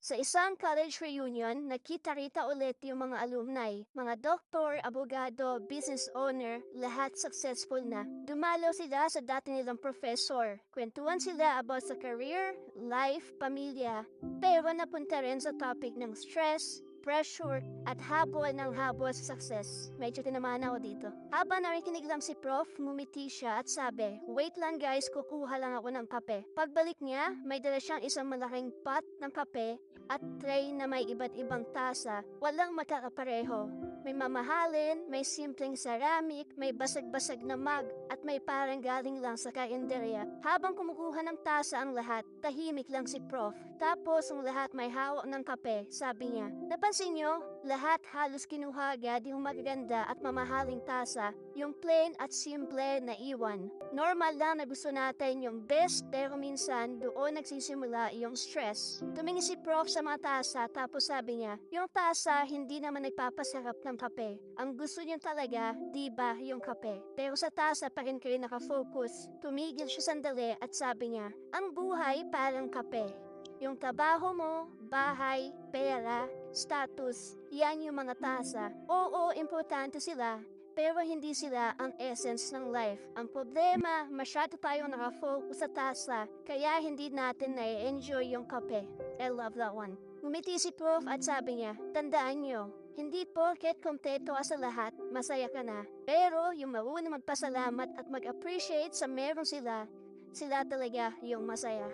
Sa isang college reunion, nakita-rita ulit yung mga alumni, mga doktor, abogado, business owner, lahat successful na. Dumalo sila sa dati nilang professor. Kwentuhan sila about sa career, life, pamilya. Pero napunta rin sa topic ng stress, pressure, at habol sa success. Medyo tinamaan ako dito. Habang nakikinig lang si Prof, ngumiti siya at sabi, "Wait lang guys, kukuha lang ako ng kape." Pagbalik niya, may dala siyang isang malaking pot ng kape at tray na may iba't ibang tasa. Walang magkakapareho. May mamahalin, may simpleng ceramic, may basag-basag na mug, at may parang galing lang sa karinderya. Habang kumukuha ng tasa ang lahat, tahimik lang si Prof. Tapos ang lahat may hawak ng kape, sabi niya. Napansin niyo? Lahat halos kinuha agad yung magaganda at mamahaling tasa, yung plain at simple na iwan. Normal lang na gusto natin yung best pero minsan doon nagsisimula yung stress. Tumingin si Prof sa mga tasa tapos sabi niya, yung tasa hindi naman nagpapasarap ng kape. Ang gusto niyo talaga, di ba, yung kape. Pero sa tasa pa rin kayo nakafocus. Tumigil siya sandali at sabi niya, ang buhay parang kape. Yung trabaho mo, bahay, pera, status, yan yung mga tasa. Oo, importante sila, pero hindi sila ang essence ng life. Ang problema, masyado tayong nakafocus sa tasa, kaya hindi natin na-enjoy yung kape. I love that one. Ngumiti si Prof at sabi niya, tandaan niyo, hindi porket kompleto ka sa lahat, masaya ka na. Pero yung marunong magpasalamat at mag-appreciate sa meron sila, sila talaga yung masaya.